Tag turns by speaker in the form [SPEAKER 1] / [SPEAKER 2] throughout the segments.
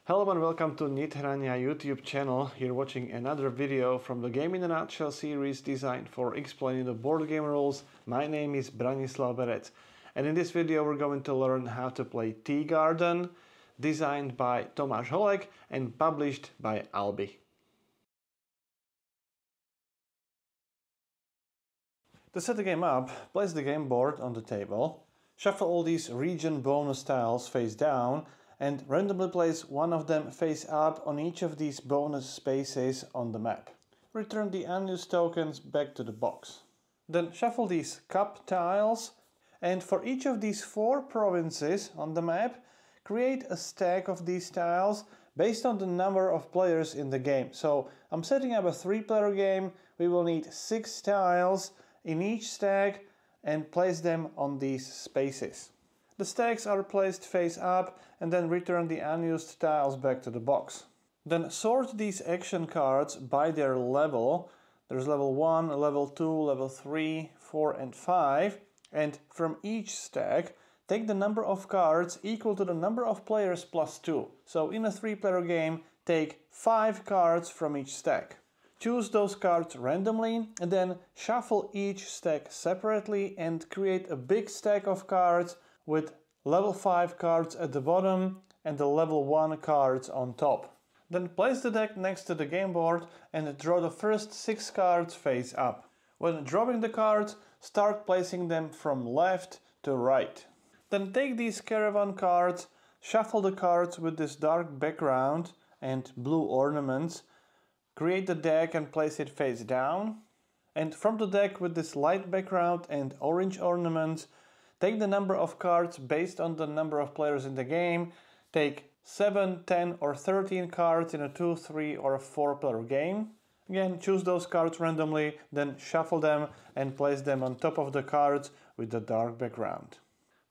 [SPEAKER 1] Hello and welcome to Nitrania YouTube channel. You're watching another video from the Game in a Nutshell series designed for explaining the board game rules. My name is Branislav Berec, and in this video we're going to learn how to play Tea Garden, designed by Tomáš Holek and published by ALBI. To set the game up, place the game board on the table, shuffle all these region bonus tiles face down, and randomly place one of them face up on each of these bonus spaces on the map. Return the unused tokens back to the box. Then shuffle these cup tiles, and for each of these 4 provinces on the map, create a stack of these tiles based on the number of players in the game. So I'm setting up a 3-player game. We will need 6 tiles in each stack and place them on these spaces. The stacks are placed face up and then return the unused tiles back to the box. Then sort these action cards by their level. There's level 1, level 2, level 3, 4 and 5. And from each stack, take the number of cards equal to the number of players plus 2. So in a 3-player game, take 5 cards from each stack. Choose those cards randomly and then shuffle each stack separately and create a big stack of cards with level 5 cards at the bottom and the level 1 cards on top. Then place the deck next to the game board and draw the first 6 cards face up. When drawing the cards, start placing them from left to right. Then take these caravan cards, shuffle the cards with this dark background and blue ornaments, create the deck and place it face down. And from the deck with this light background and orange ornaments, take the number of cards based on the number of players in the game. Take 7, 10 or 13 cards in a 2, 3 or a 4-player game. Again, choose those cards randomly, then shuffle them and place them on top of the cards with the dark background.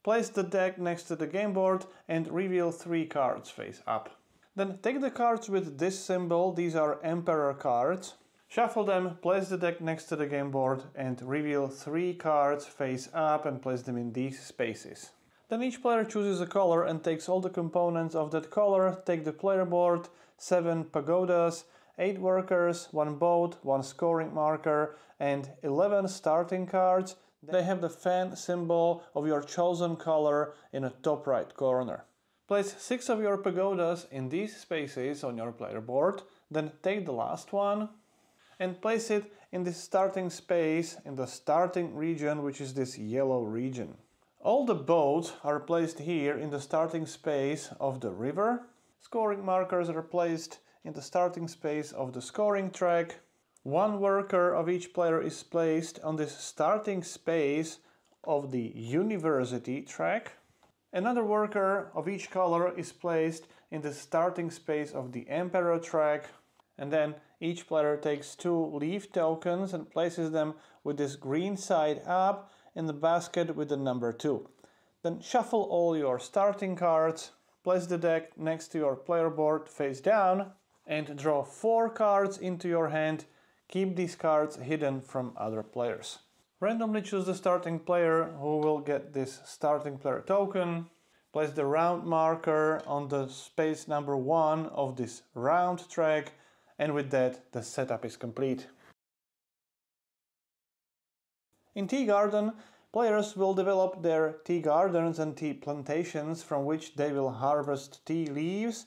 [SPEAKER 1] Place the deck next to the game board and reveal 3 cards face up. Then take the cards with this symbol, these are Emperor cards. Shuffle them, place the deck next to the game board and reveal 3 cards face up and place them in these spaces. Then each player chooses a color and takes all the components of that color. Take the player board, 7 pagodas, 8 workers, 1 boat, 1 scoring marker and 11 starting cards. They have the fan symbol of your chosen color in the top right corner. Place 6 of your pagodas in these spaces on your player board, then take the last one and place it in the starting space in the starting region, which is this yellow region. All the boats are placed here in the starting space of the river. Scoring markers are placed in the starting space of the scoring track. 1 worker of each player is placed on this starting space of the university track. Another worker of each color is placed in the starting space of the emperor track. And then each player takes 2 leaf tokens and places them with this green side up in the basket with the number 2. Then shuffle all your starting cards, place the deck next to your player board face down and draw 4 cards into your hand. Keep these cards hidden from other players. Randomly choose the starting player who will get this starting player token. Place the round marker on the space number 1 of this round track. And with that, the setup is complete. In Tea Garden, players will develop their tea gardens and tea plantations from which they will harvest tea leaves.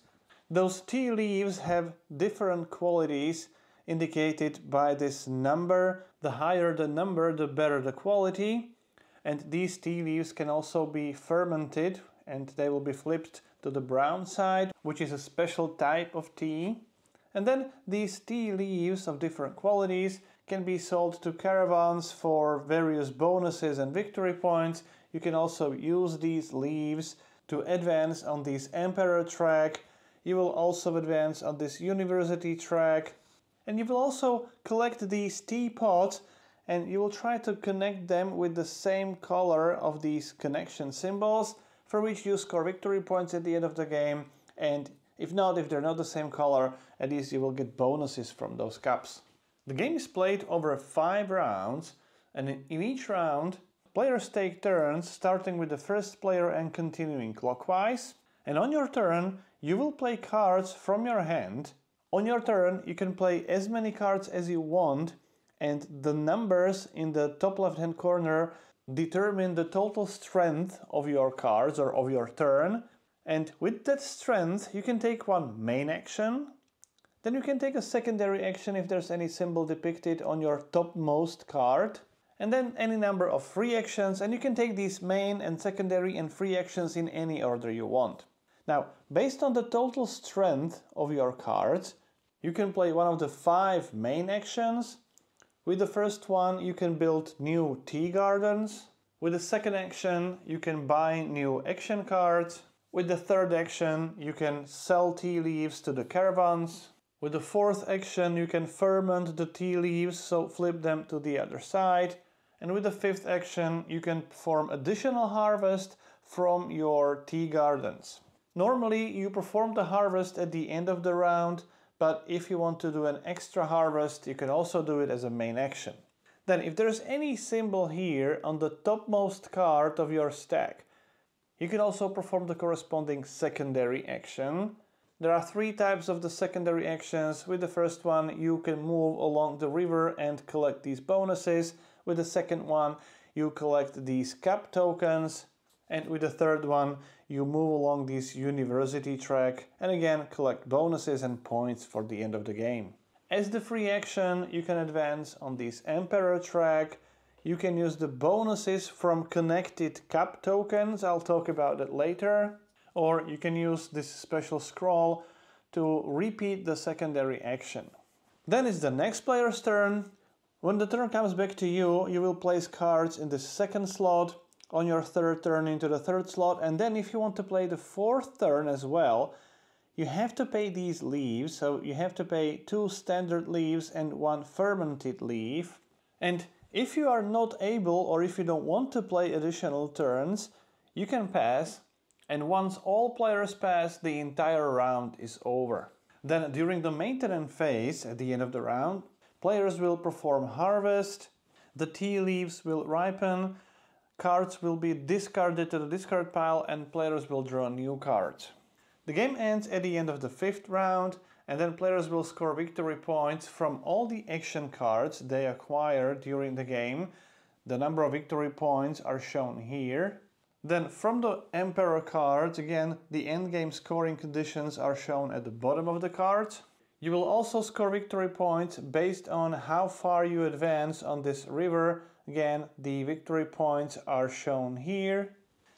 [SPEAKER 1] Those tea leaves have different qualities indicated by this number. The higher the number, the better the quality. And these tea leaves can also be fermented and they will be flipped to the brown side, which is a special type of tea. And then these tea leaves of different qualities can be sold to caravans for various bonuses and victory points. You can also use these leaves to advance on this emperor track. You will also advance on this university track. And you will also collect these teapots and you will try to connect them with the same color of these connection symbols, for which you score victory points at the end of the game. And if they're not the same color, at least you will get bonuses from those cups. The game is played over 5 rounds, and in each round, players take turns, starting with the first player and continuing clockwise. And on your turn, you will play cards from your hand. On your turn, you can play as many cards as you want, and the numbers in the top left-hand corner determine the total strength of your cards or of your turn. And with that strength, you can take one main action. Then you can take a secondary action if there's any symbol depicted on your topmost card. And then any number of free actions, and you can take these main and secondary and free actions in any order you want. Now, based on the total strength of your cards, you can play one of the 5 main actions. With the first one, you can build new tea gardens. With the second action, you can buy new action cards. With the third action, you can sell tea leaves to the caravans. With the fourth action, you can ferment the tea leaves, so flip them to the other side. And with the fifth action, you can perform additional harvest from your tea gardens. Normally, you perform the harvest at the end of the round, but if you want to do an extra harvest, you can also do it as a main action. Then, if there's any symbol here on the topmost card of your stack, you can also perform the corresponding secondary action. There are 3 types of the secondary actions. With the first one, you can move along the river and collect these bonuses. With the second one, you collect these cup tokens. And with the third one, you move along this university track and again collect bonuses and points for the end of the game. As the free action, you can advance on this emperor track. You can use the bonuses from connected cup tokens, I'll talk about that later. Or you can use this special scroll to repeat the secondary action. Then it's the next player's turn. When the turn comes back to you, you will place cards in the second slot, on your third turn into the third slot, and then if you want to play the fourth turn as well, you have to pay these leaves, so you have to pay 2 standard leaves and 1 fermented leaf. And if you are not able, or if you don't want to play additional turns, you can pass, and once all players pass, the entire round is over. Then during the maintenance phase, at the end of the round, players will perform harvest, the tea leaves will ripen, cards will be discarded to the discard pile, and players will draw new cards. The game ends at the end of the 5th round, and then players will score victory points from all the action cards they acquired during the game. The number of victory points are shown here. Then from the Emperor cards, again, the endgame scoring conditions are shown at the bottom of the cards. You will also score victory points based on how far you advance on this river. Again, the victory points are shown here.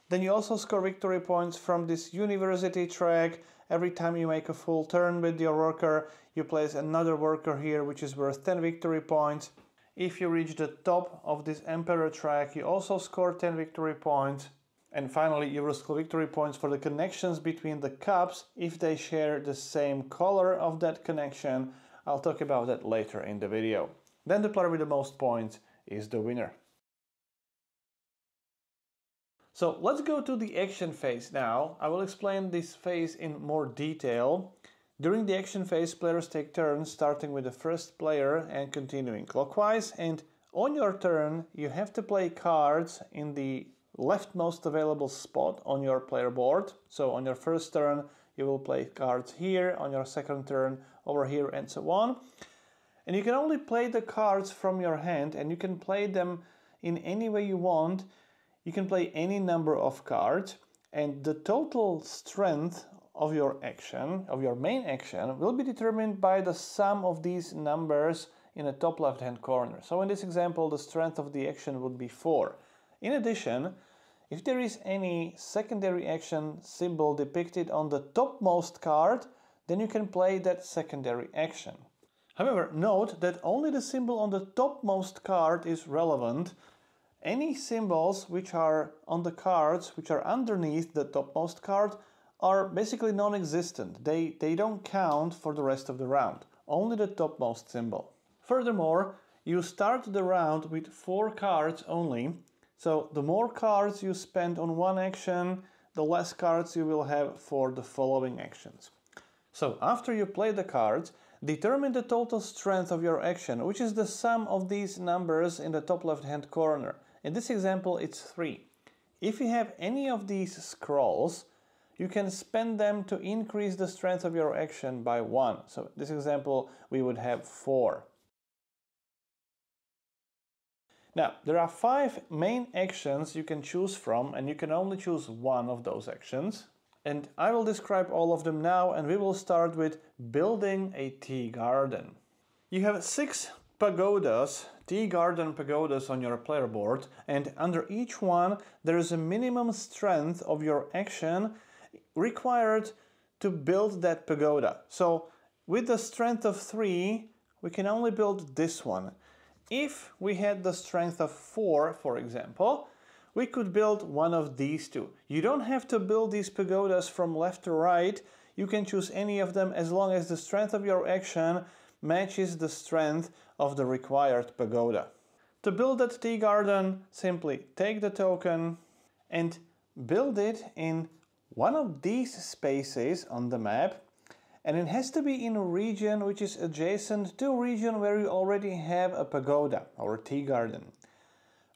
[SPEAKER 1] Then you also score victory points from this university track. Every time you make a full turn with your worker, you place another worker here, which is worth 10 victory points. If you reach the top of this Emperor track, you also score 10 victory points. And finally, you will score victory points for the connections between the cups if they share the same color of that connection. I'll talk about that later in the video. Then the player with the most points is the winner. So let's go to the action phase now. I will explain this phase in more detail. During the action phase, players take turns, starting with the first player and continuing clockwise. And on your turn, you have to play cards in the leftmost available spot on your player board. So on your first turn, you will play cards here, on your second turn over here, and so on. And you can only play the cards from your hand, and you can play them in any way you want. You can play any number of cards, and the total strength of your action, of your main action, will be determined by the sum of these numbers in the top left hand corner. So in this example, the strength of the action would be 4. In addition, if there is any secondary action symbol depicted on the topmost card, then you can play that secondary action. However, note that only the symbol on the topmost card is relevant. Any symbols which are on the cards which are underneath the topmost card are basically non-existent. They don't count for the rest of the round, only the topmost symbol. Furthermore, you start the round with 4 cards only. So the more cards you spend on one action, the less cards you will have for the following actions. So after you play the cards, determine the total strength of your action, which is the sum of these numbers in the top left hand corner. In this example, it's 3. If you have any of these scrolls, you can spend them to increase the strength of your action by 1. So in this example, we would have 4. Now, there are 5 main actions you can choose from, and you can only choose one of those actions. And I will describe all of them now, and we will start with building a tea garden. You have 6 pagodas, tea garden pagodas on your player board, and under each one there is a minimum strength of your action required to build that pagoda. So with the strength of 3, we can only build this one. If we had the strength of 4, for example, we could build one of these two. You don't have to build these pagodas from left to right. You can choose any of them as long as the strength of your action matches the strength of the required pagoda. To build that tea garden, simply take the token and build it in one of these spaces on the map, and it has to be in a region which is adjacent to a region where you already have a pagoda or tea garden.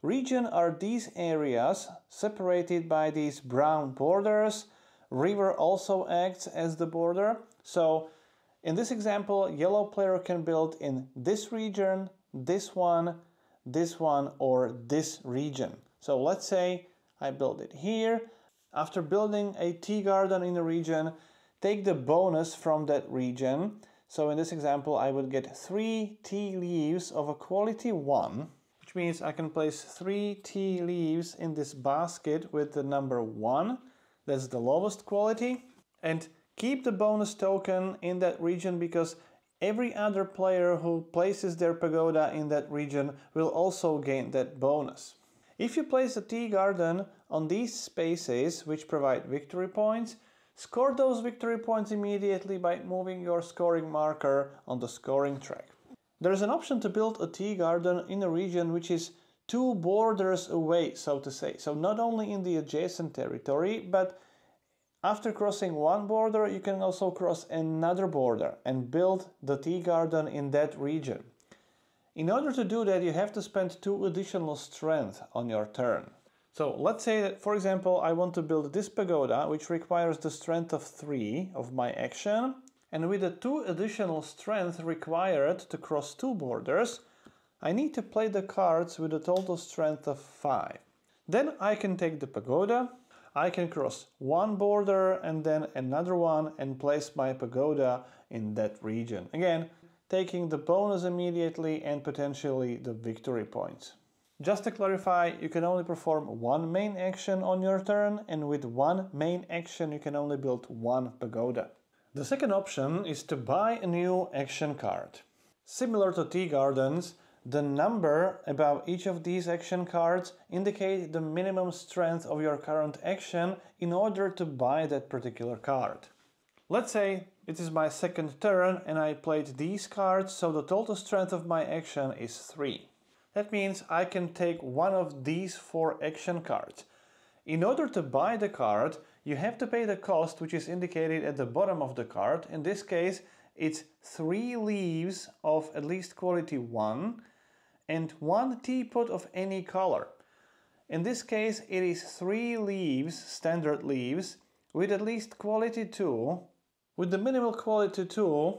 [SPEAKER 1] Region are these areas separated by these brown borders. River also acts as the border. So in this example, yellow player can build in this region, this one, or this region. So let's say I build it here. After building a tea garden in a region, take the bonus from that region. So in this example, I would get 3 tea leaves of a quality 1, which means I can place 3 tea leaves in this basket with the number 1. That's the lowest quality. And keep the bonus token in that region because every other player who places their pagoda in that region will also gain that bonus. If you place a tea garden on these spaces which provide victory points, score those victory points immediately by moving your scoring marker on the scoring track. There is an option to build a tea garden in a region which is 2 borders away, so to say. So not only in the adjacent territory, but after crossing one border, you can also cross another border and build the tea garden in that region. In order to do that, you have to spend 2 additional strength on your turn. So let's say that, for example, I want to build this pagoda, which requires the strength of 3 of my action. And with the 2 additional strength required to cross 2 borders, I need to play the cards with a total strength of 5. Then I can take the pagoda, I can cross one border and then another one and place my pagoda in that region. Again, taking the bonus immediately and potentially the victory points. Just to clarify, you can only perform 1 main action on your turn, and with 1 main action you can only build 1 pagoda. The second option is to buy a new action card. Similar to tea gardens, the number above each of these action cards indicate the minimum strength of your current action in order to buy that particular card. Let's say it is my second turn and I played these cards, so the total strength of my action is 3. That means I can take one of these 4 action cards. In order to buy the card, you have to pay the cost which is indicated at the bottom of the card. In this case, it's 3 leaves of at least quality 1 and 1 teapot of any color. In this case, it is 3 leaves, standard leaves, with at least quality 2, with the minimal quality 2,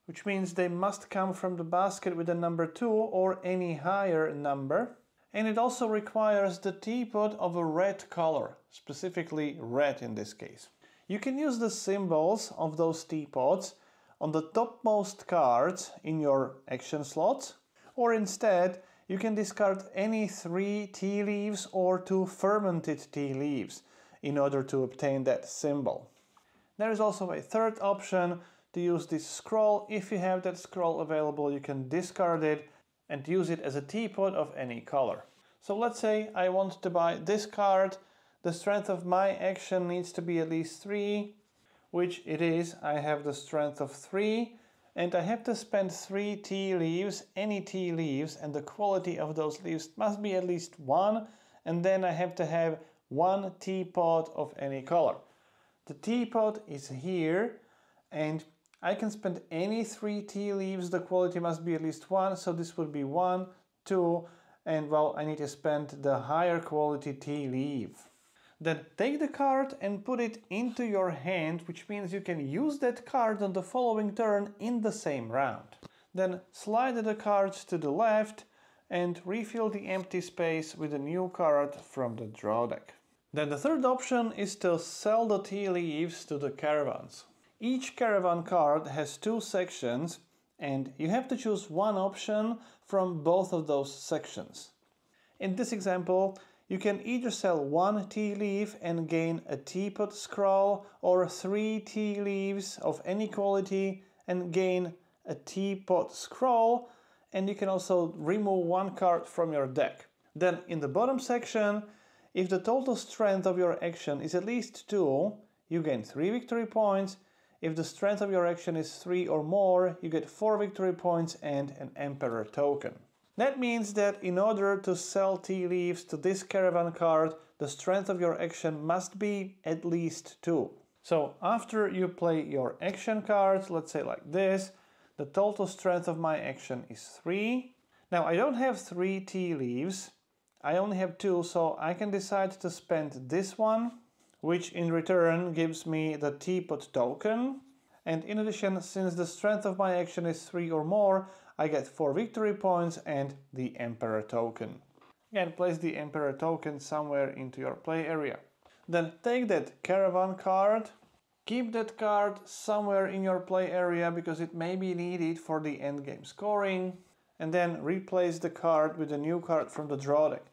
[SPEAKER 1] which means they must come from the basket with the number 2 or any higher number. And it also requires the teapot of a red color, specifically red in this case. You can use the symbols of those teapots on the topmost cards in your action slots, or instead you can discard any 3 tea leaves or 2 fermented tea leaves in order to obtain that symbol. There is also a third option to use this scroll. If you have that scroll available, you can discard it and use it as a teapot of any color. So let's say I want to buy this card. The strength of my action needs to be at least 3, which it is. I have the strength of 3, and I have to spend 3 tea leaves, any tea leaves, and the quality of those leaves must be at least 1, and then I have to have 1 teapot of any color. The teapot is here, and I can spend any 3 tea leaves. The quality must be at least 1, so this would be 1, 2, and well, I need to spend the higher quality tea leaf. Then take the card and put it into your hand, which means you can use that card on the following turn in the same round. Then slide the cards to the left and refill the empty space with a new card from the draw deck. Then the third option is to sell the tea leaves to the caravans. Each caravan card has two sections and you have to choose one option from both of those sections. In this example, you can either sell one tea leaf and gain a teapot scroll, or 3 tea leaves of any quality and gain a teapot scroll, and you can also remove one card from your deck. Then in the bottom section, if the total strength of your action is at least 2, you gain 3 victory points. If the strength of your action is 3 or more, you get 4 victory points and an Emperor token. That means that in order to sell tea leaves to this caravan card, the strength of your action must be at least 2. So after you play your action cards, let's say like this, the total strength of my action is 3. Now I don't have 3 tea leaves, I only have 2, so I can decide to spend this one, which in return gives me the teapot token. And in addition, since the strength of my action is 3 or more, I get 4 victory points and the Emperor token. Again, place the Emperor token somewhere into your play area. Then take that caravan card, keep that card somewhere in your play area because it may be needed for the endgame scoring, and then replace the card with a new card from the draw deck.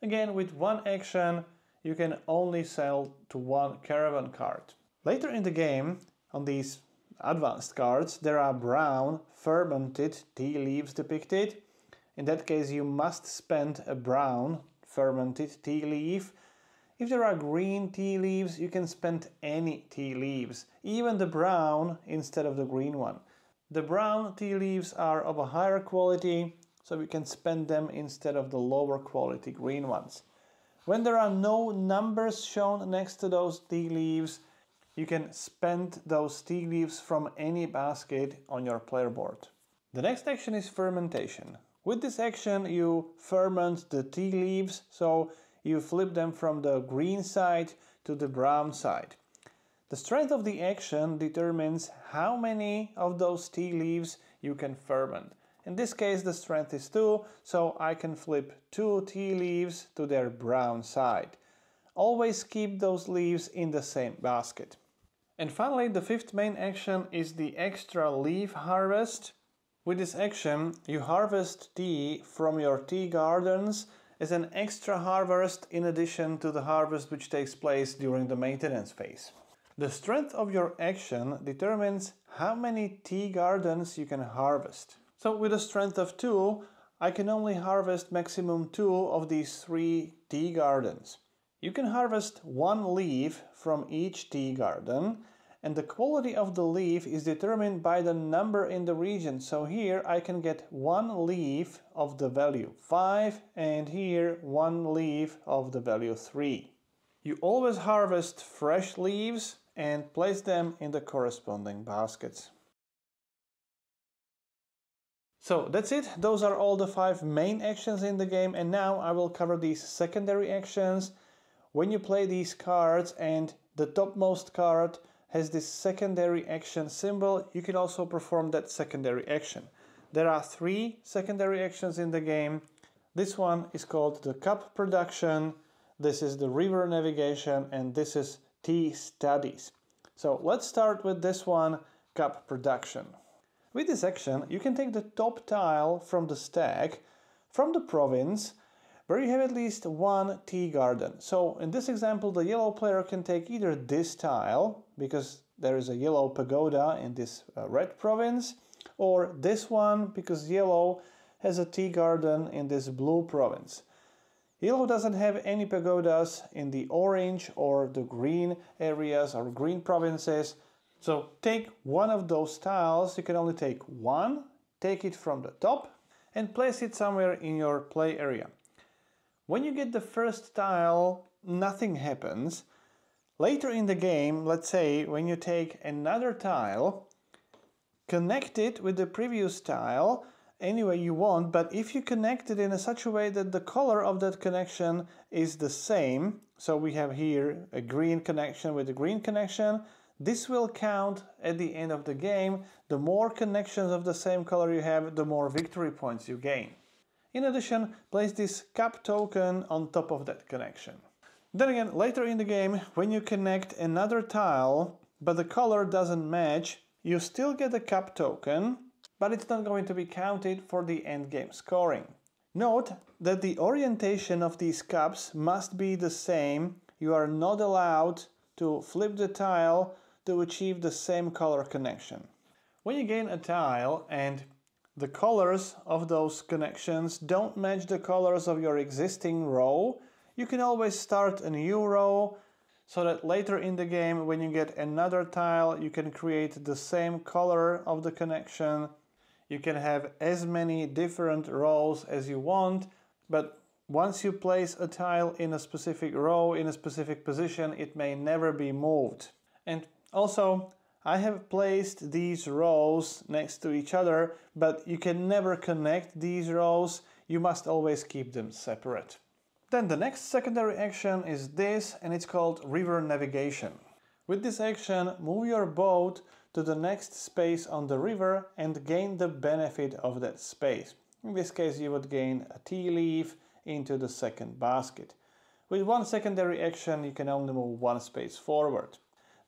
[SPEAKER 1] Again, with one action, you can only sell to one caravan card. Later in the game, on these advanced cards, there are brown fermented tea leaves depicted. In that case, you must spend a brown fermented tea leaf. If there are green tea leaves, you can spend any tea leaves, even the brown instead of the green one. The brown tea leaves are of a higher quality, so you can spend them instead of the lower quality green ones. When there are no numbers shown next to those tea leaves, you can spend those tea leaves from any basket on your player board. The next action is fermentation. With this action you ferment the tea leaves, so you flip them from the green side to the brown side. The strength of the action determines how many of those tea leaves you can ferment. In this case the strength is 2, so I can flip 2 tea leaves to their brown side. Always keep those leaves in the same basket. And finally, the fifth main action is the extra leaf harvest. With this action, you harvest tea from your tea gardens as an extra harvest in addition to the harvest which takes place during the maintenance phase. The strength of your action determines how many tea gardens you can harvest. So with a strength of 2, I can only harvest maximum 2 of these 3 tea gardens. You can harvest 1 leaf from each tea garden, and the quality of the leaf is determined by the number in the region. So here I can get 1 leaf of the value 5, and here 1 leaf of the value 3. You always harvest fresh leaves and place them in the corresponding baskets. So that's it. Those are all the 5 main actions in the game, and now I will cover these secondary actions. When you play these cards and the topmost card has this secondary action symbol, you can also perform that secondary action. There are 3 secondary actions in the game. This one is called the cup production, this is the river navigation, and this is tea studies. So let's start with this one, cup production. With this action, you can take the top tile from the stack, from the province, where you have at least 1 tea garden. So in this example, the yellow player can take either this tile, because there is a yellow pagoda in this red province, or this one, because yellow has a tea garden in this blue province. Yellow doesn't have any pagodas in the orange or the green areas or green provinces. So take one of those tiles, you can only take one, take it from the top and place it somewhere in your play area. When you get the first tile, nothing happens. Later in the game, let's say when you take another tile, connect it with the previous tile any way you want, but if you connect it in such a way that the color of that connection is the same, so we have here a green connection with a green connection, this will count at the end of the game. The more connections of the same color you have, the more victory points you gain. In addition, place this cup token on top of that connection. Then again, later in the game, when you connect another tile, but the color doesn't match, you still get a cup token, but it's not going to be counted for the end game scoring. Note that the orientation of these cups must be the same. You are not allowed to flip the tile to achieve the same color connection. When you gain a tile and the colors of those connections don't match the colors of your existing row, you can always start a new row so that later in the game, when you get another tile, you can create the same color of the connection. You can have as many different rows as you want, but once you place a tile in a specific row, in a specific position, it may never be moved. And also, I have placed these rows next to each other, but you can never connect these rows. You must always keep them separate. Then the next secondary action is this, and it's called river navigation. With this action, move your boat to the next space on the river and gain the benefit of that space. In this case, you would gain a tea leaf into the second basket. With one secondary action, you can only move one space forward.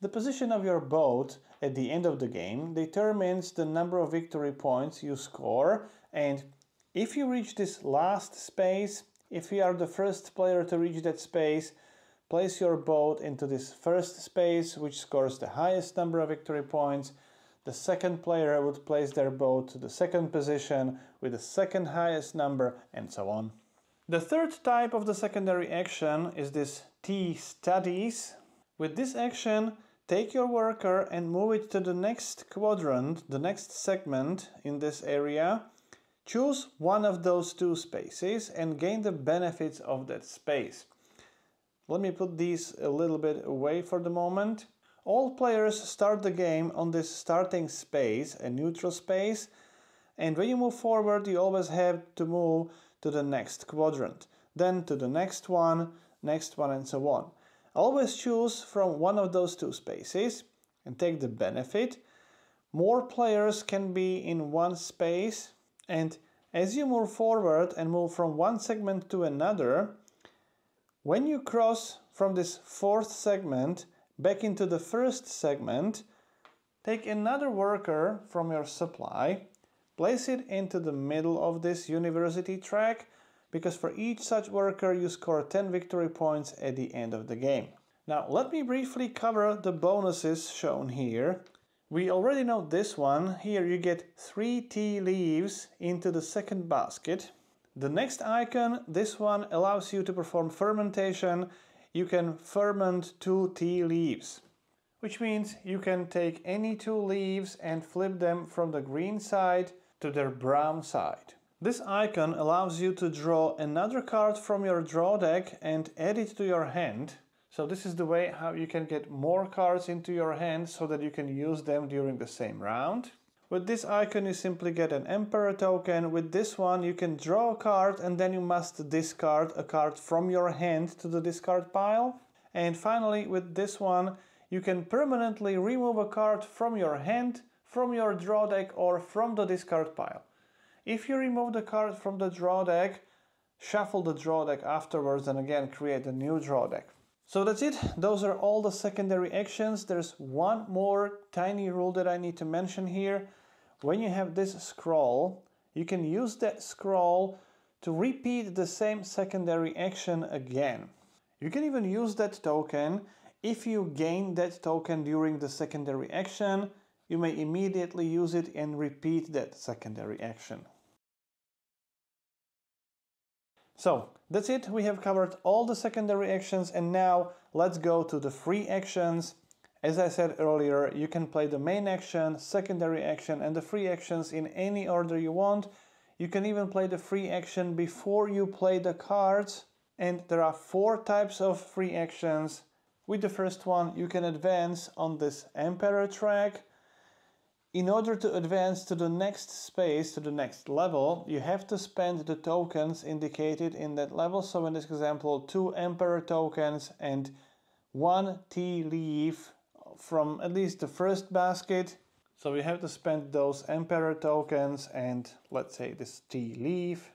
[SPEAKER 1] The position of your boat at the end of the game determines the number of victory points you score, and if you reach this last space, if you are the first player to reach that space, place your boat into this first space, which scores the highest number of victory points. The second player would place their boat to the second position with the second highest number, and so on. The third type of the secondary action is this tea studies. With this action, take your worker and move it to the next quadrant, the next segment in this area. Choose one of those two spaces and gain the benefits of that space. Let me put these a little bit away for the moment. All players start the game on this starting space, a neutral space, and when you move forward, you always have to move to the next quadrant, then to the next one, and so on. Always choose from one of those two spaces and take the benefit. More players can be in one space, and as you move forward and move from one segment to another, when you cross from this fourth segment back into the first segment, take another worker from your supply, place it into the middle of this university track, because for each such worker you score 10 victory points at the end of the game. Now let me briefly cover the bonuses shown here. We already know this one. Here you get 3 tea leaves into the second basket. The next icon, this one, allows you to perform fermentation. You can ferment 2 tea leaves, which means you can take any 2 leaves and flip them from the green side to their brown side. This icon allows you to draw another card from your draw deck and add it to your hand. So this is the way how you can get more cards into your hand so that you can use them during the same round. With this icon you simply get an Emperor token. With this one you can draw a card and then you must discard a card from your hand to the discard pile. And finally with this one you can permanently remove a card from your hand, from your draw deck or from the discard pile. If you remove the card from the draw deck, shuffle the draw deck afterwards and again create a new draw deck. So that's it. Those are all the secondary actions. There's one more tiny rule that I need to mention here. When you have this scroll, you can use that scroll to repeat the same secondary action again. You can even use that token. If you gain that token during the secondary action, you may immediately use it and repeat that secondary action. So that's it. We have covered all the secondary actions, and now let's go to the free actions. As I said earlier, you can play the main action, secondary action and the free actions in any order you want. You can even play the free action before you play the cards. And there are 4 types of free actions. With the first one, you can advance on this Emperor track. In order to advance to the next space, to the next level, you have to spend the tokens indicated in that level. So in this example, 2 Emperor tokens and 1 tea leaf from at least the first basket. So we have to spend those Emperor tokens and let's say this tea leaf.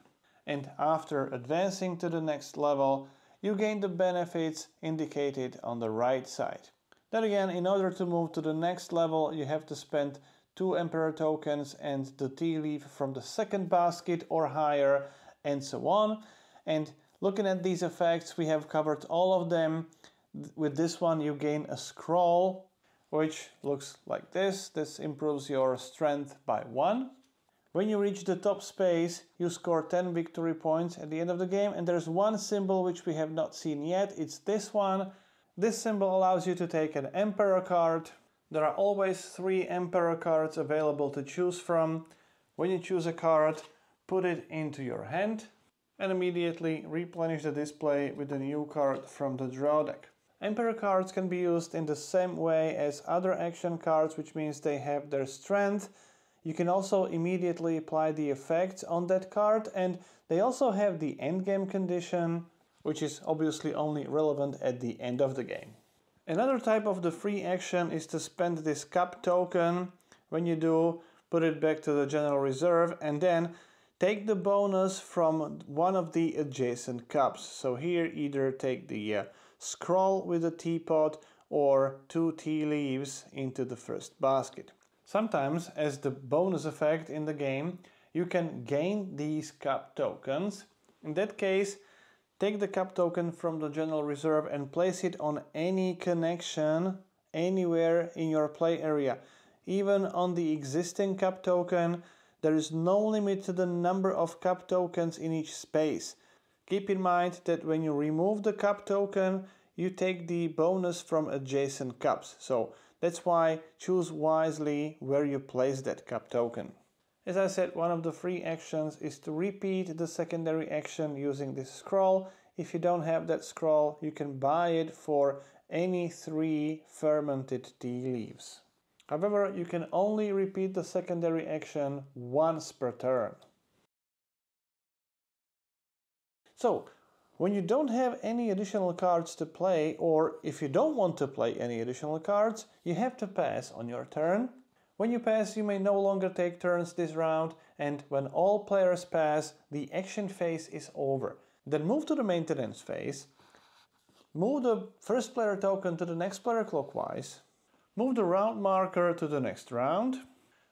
[SPEAKER 1] And after advancing to the next level, you gain the benefits indicated on the right side. Then again, in order to move to the next level, you have to spend 2 Emperor tokens and the tea leaf from the second basket or higher, and so on. And looking at these effects, we have covered all of them. With this one, you gain a scroll, which looks like this. This improves your strength by 1. When you reach the top space, you score 10 victory points at the end of the game, and there's one symbol which we have not seen yet. It's this one. This symbol allows you to take an Emperor card. There are always 3 Emperor cards available to choose from. When you choose a card, put it into your hand and immediately replenish the display with a new card from the draw deck. Emperor cards can be used in the same way as other action cards, which means they have their strength. You can also immediately apply the effects on that card, and they also have the endgame condition, which is obviously only relevant at the end of the game. Another type of the free action is to spend this cup token. When you do, put it back to the general reserve and then take the bonus from one of the adjacent cups. So here either take the scroll with the teapot or 2 tea leaves into the first basket. Sometimes, as the bonus effect in the game, you can gain these cup tokens. In that case, take the cup token from the general reserve and place it on any connection anywhere in your play area. Even on the existing cup token, there is no limit to the number of cup tokens in each space. Keep in mind that when you remove the cup token, you take the bonus from adjacent cups. So that's why choose wisely where you place that cup token. As I said, one of the free actions is to repeat the secondary action using this scroll. If you don't have that scroll, you can buy it for any 3 fermented tea leaves. However, you can only repeat the secondary action once per turn. So, when you don't have any additional cards to play, or if you don't want to play any additional cards, you have to pass on your turn. When you pass, you may no longer take turns this round, and when all players pass, the action phase is over. Then move to the maintenance phase, move the first player token to the next player clockwise, move the round marker to the next round,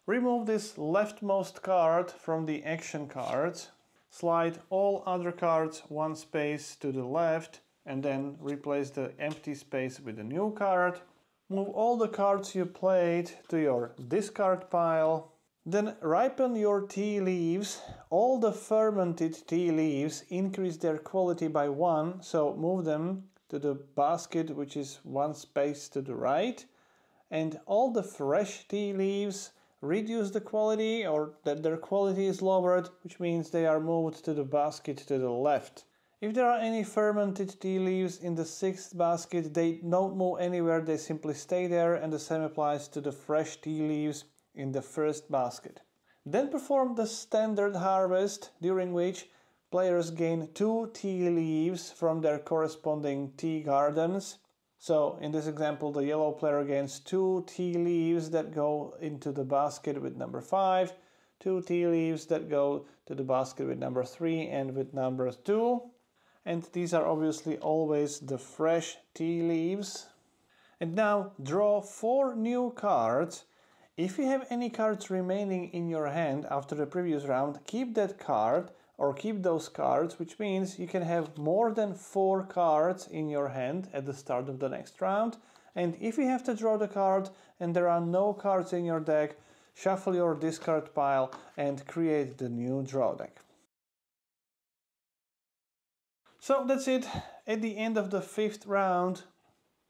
[SPEAKER 1] remove this leftmost card from the action cards, slide all other cards 1 space to the left, and then replace the empty space with a new card. Move all the cards you played to your discard pile. Then ripen your tea leaves. All the fermented tea leaves increase their quality by 1, so move them to the basket which is 1 space to the right. And all the fresh tea leaves reduce the quality, or that their quality is lowered, which means they are moved to the basket to the left. If there are any fermented tea leaves in the 6th basket, they don't move anywhere, they simply stay there, and the same applies to the fresh tea leaves in the 1st basket. Then perform the standard harvest, during which players gain 2 tea leaves from their corresponding tea gardens. So in this example, the yellow player gains 2 tea leaves that go into the basket with number 5, 2 tea leaves that go to the basket with number 3 and with number 2. And these are obviously always the fresh tea leaves. And now draw 4 new cards. If you have any cards remaining in your hand after the previous round, keep that card or keep those cards, which means you can have more than 4 cards in your hand at the start of the next round. And if you have to draw the card and there are no cards in your deck, shuffle your discard pile and create the new draw deck. So that's it. At the end of the 5th round,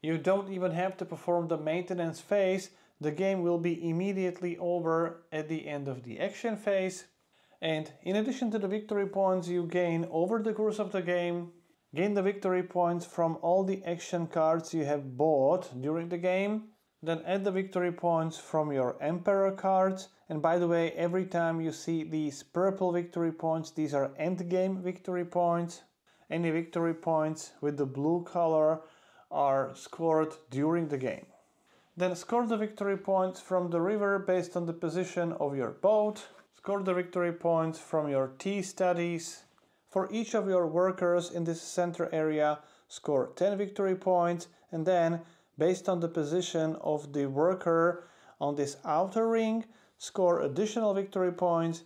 [SPEAKER 1] you don't even have to perform the maintenance phase. The game will be immediately over at the end of the action phase. And in addition to the victory points you gain over the course of the game, gain the victory points from all the action cards you have bought during the game. Then add the victory points from your Emperor cards. And by the way, every time you see these purple victory points, these are endgame victory points. Any victory points with the blue color are scored during the game. Then score the victory points from the river based on the position of your boat. Score the victory points from your tea studies. For each of your workers in this center area, score 10 victory points, and then based on the position of the worker on this outer ring, score additional victory points.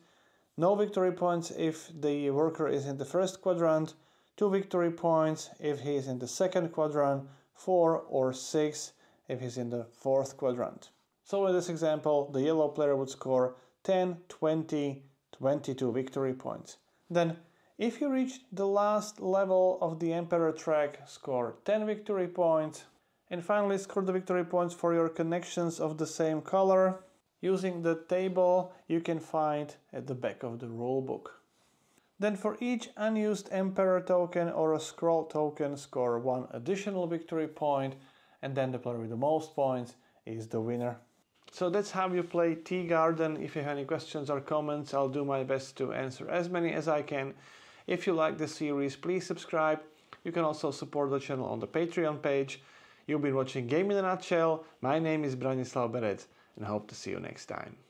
[SPEAKER 1] No victory points if the worker is in the first quadrant, 2 victory points if he is in the second quadrant, 4 or 6 if he's in the fourth quadrant. So in this example, the yellow player would score 10, 20, 22 victory points. Then, if you reach the last level of the Emperor track, score 10 victory points. And finally, score the victory points for your connections of the same color using the table you can find at the back of the rulebook. Then for each unused Emperor token or a scroll token, score 1 additional victory point, and then the player with the most points is the winner. So that's how you play Tea Garden. If you have any questions or comments, I'll do my best to answer as many as I can. If you like the series, please subscribe. You can also support the channel on the Patreon page. You've been watching Game in a Nutshell. My name is Branislav Berec and I hope to see you next time.